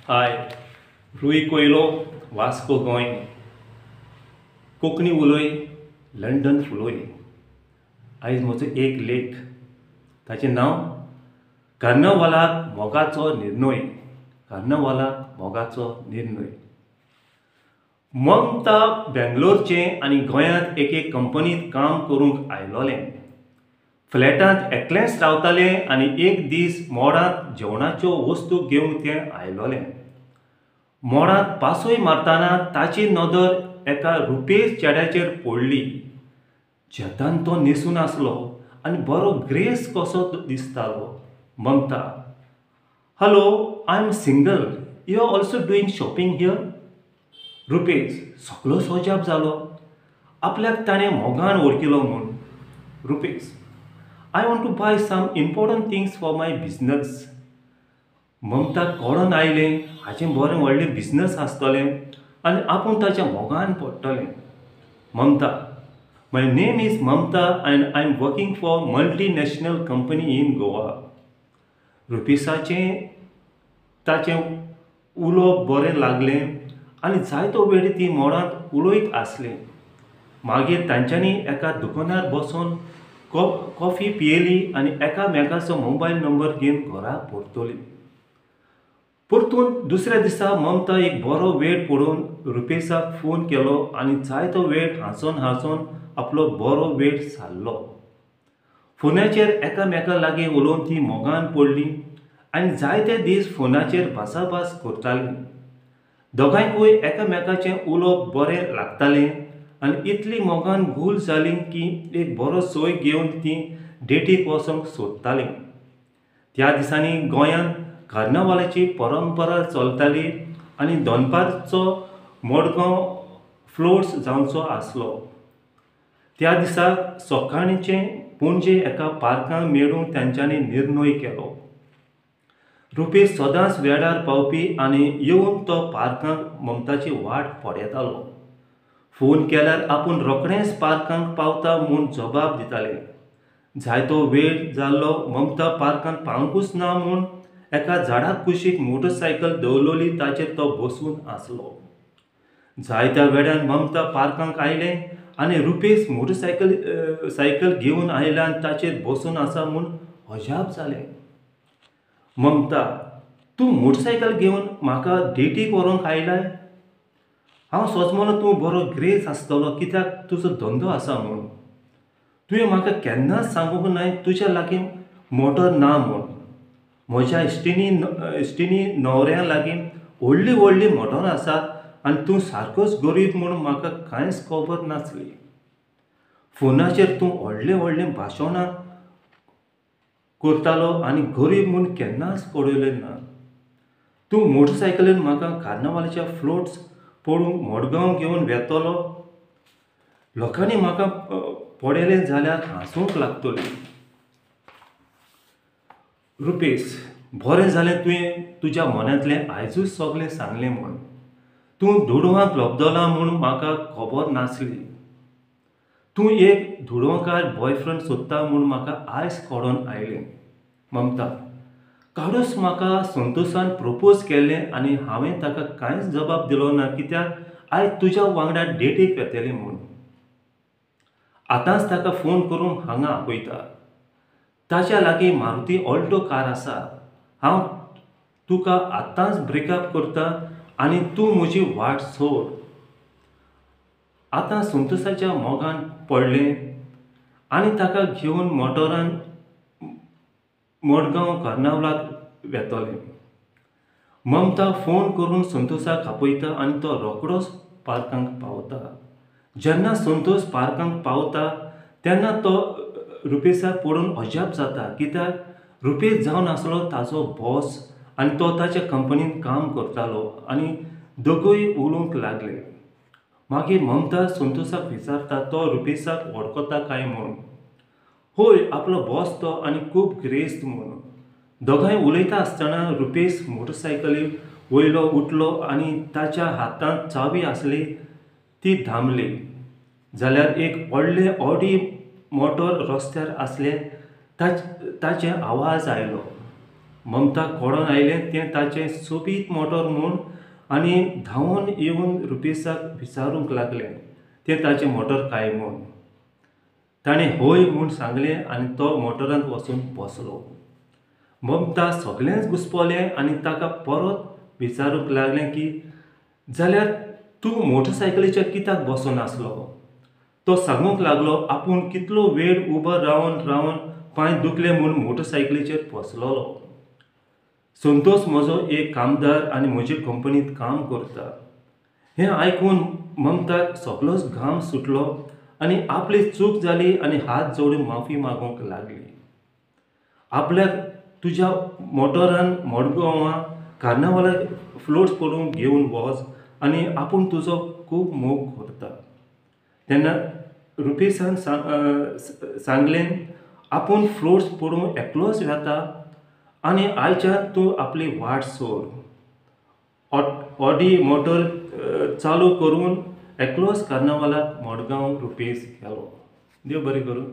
हाय, Rui Coelho Vasco Goa, Konkani उलोय, London फुलोय. आयज म्हजो एक लेख, ताचें नांव कर्नवालाक मोगाचो निर्णय. कर्नवालाक मोगाचो निर्णय. ममता बेंगलोरचें आनी गोंयांत एक कंपनींत काम करूंक आयलोलें. फ्लॅटांत एकलेंच रावतालें आनी एक दीस मोडांत जेवणाच्यो वस्तू घेवंक तें आयलोलें. मोडांत पासोय मारतना ताची नदर एका रुपेश चेड्याचेर पडली. शेतान तो न्हेसून आसलो आनी बरो ग्रेस कसो दिसतालो. Mamata: hello, I am single, you are also doing shopping here? Rupesh सगळोच अजाप जालो. आपल्याक ताणें मोगान वळखिलो म्हूण. Rupesh: I want to buy some important things for my business. ममताक कळोन आयलें हाचें बरें व्हडलें बिझनस आसतलें आनी आपूण ताच्या मोगान पडटलें. Mamata: my name is Mamata and I am working for multinational company in Goa. रुपेशाचें ताचें उलोवप बरें लागलें आनी जायतो वेळ ती मोडांत उलयत आसलीं. मागीर तांच्यांनी एका दुकानार बसून कॉफी पियेली आनी एकामेकाचो मोबायल नंबर घेवन घरा परतलीं. परतून दुसऱ्या दिसा ममता एक बरो वेळ पडून रुपेशाक फोन केलो आनी जायतो वेळ हांसोन हांसोन आपलो बरो वेळ सारलो. फोनाचेर एकामेका लागीं उलोवन ती मोगान पडलीं आनी जायते दीस फोनाचेर भासाभास करतालीं. दोगांयकूय एकामेकाचें उलोवप बरें लागतालें आनी इतली मोगान घूल जालीं की एक बरो सोय घेवन तीं डेटीक वचोंक सोदतालीं. त्या दिसांनी गोंयांत कार्नावालाची परंपरा चलताली आनी दोनपारचो मडगांव फ्लोट्स जावचो आसलो. त्या दिसाक सकाळचें पणजे एका पार्कांत मेळूंक तांच्यांनी निर्णय केलो. रुपेश सदांच वेळार पावपी आनी येवन तो पार्कांत ममताची वाट पळयतालो. फोन केल्यार आपूण रोखडेंच पार्कांत पावता म्हूण जबाब दितालें. जायतो वेळ जाल्लो ममता पार्कांत पावंकूच ना म्हूण एका झाडाक कुशीक मोटरसायकल दवरलोली ताचेर तो बसून आसलो. जायत्या वेळान ममता पार्कांत आयलें आनी रुपेश सायकल घेवन आयला आनी ताचेर बसून आसा म्हूण अजाप जालें. ममता: तूं मोटरसायकल घेवन म्हाका डेटीक व्हरोंक आयलाय? हांव सोचमलो तूं बरो ग्रेस आसतलो कित्याक तुजो धंदो आसा म्हूण. तुवें म्हाका केन्नाच सांगूंक नाय तुज्या लागीं मोटर ना म्हूण. म्हज्या इश्टिणी न्हवऱ्या लागीं व्हडलीं व्हडलीं मोटरां आसात आनी तूं सारकोच गरीब म्हूण म्हाका कांयच खबर नासली. फोनाचेर तूं व्हडलें व्हडलें भाशणां करतालो आनी गरीब म्हूण केन्नाच पळयलें ना. तूं मोटरसायकलीन म्हाका कार्नावालाच्या फ्लोट्स पळोवंक मडगांव घेवन वेतलो. लोकांनी म्हाका पळयलें जाल्यार हांसूंक लागतलीं. रुपेश: बरें जालें तुवें तुज्या मनांतलें आयजूच सगळें सांगलें म्हूण. तूं दुडवांक लबदला म्हूण म्हाका खबर नासली. तूं एक दुडवांकार बॉयफ्रेंड सोदता म्हूण म्हाका आयज कळोन आयलें. ममता: काडूच म्हाका संतोशान प्रपोज केलें आनी हांवें ताका कांयच जबाब दिलो ना कित्याक आयज तुज्या वांगडा डेटीक वेतलें म्हूण. आतांच ताका फोन करून हांगा आपयता. ताच्या लागीं मारुती ऑल्टो कार आसा. हांव तुका आतांच ब्रेकअप करता आनी तूं म्हजी वाट सोड. आतां संतोशाच्या मोगान पडलें आनी ताका घेवन मोटरान मडगांव कार्नावालाक वेतलें. ममता फोन करून संतोशाक आपयता आनी तो रोखडोच पार्कांत पावता. जेन्ना संतोश पार्कांत पावता तेन्ना तो रुपेशाक पळोवन अजाप जाता कित्याक रुपेश जावन आसलो ताचो बॉस आनी तो ताच्या कंपनींत काम करतालो आनी दोगूय उलोवंक लागले. मागीर ममता संतोशाक विचारता तो रुपेशाक वळखता काय म्हूण. होय, आपलो बॉस तो आनी खूब ग्रेस्त म्हूण. दोगांय उलयता आसतना रुपेश मोटरसायकली वयलो उठलो आनी ताच्या हातांत चावी आसली ती धांबली. जाल्यार एक व्हडलें ऑडी मोटर रस्त्यार आसलें ताचे आवाज आयलो. ममता कोडोन आयलें तें ताचें सोबीत मोटर म्हूण आनी धांवून येवन रुपेशाक विचारूंक लागलें तें ताचें मोटर काय म्हूण. ताणें होय म्हूण सांगलें आनी तो मोटरांत वचून बसलो. ममता सगळेंच घुस्पलें आनी ताका परत विचारूंक लागलें की जाल्यार तूं मोटरसायकलीचेर कित्याक बसून आसलो. तो सांगूंक लागलो आपूण कितलो वेळ उबो रावन रावन पांय दुखले म्हूण मोटरसायकलीचेर बसलोलो. संतोष म्हजो एक कामदार आनी म्हजे कंपनींत काम करता. हें आयकून ममताक सगळोच घाम सुटलो आनी आपली चूक जाली आनी हात जोडून माफी मागूंक लागली. आपल्याक तुज्या मोटरान मडगांवां कार्नावालाक फ्लोट्स पडूंक घेवन वच आनी आपूण तुजो खूब मोग करता. तेन्ना रुपेशान सांगलें आपूण फ्लोट्स पडूंक एकलोच वेता आनी आयच्यान तूं आपली वाट सोड. ऑडी मोटर चालू करून एकलोच कार्नावालाक मडगांव रुपेश गेलो. देव बरें करूं.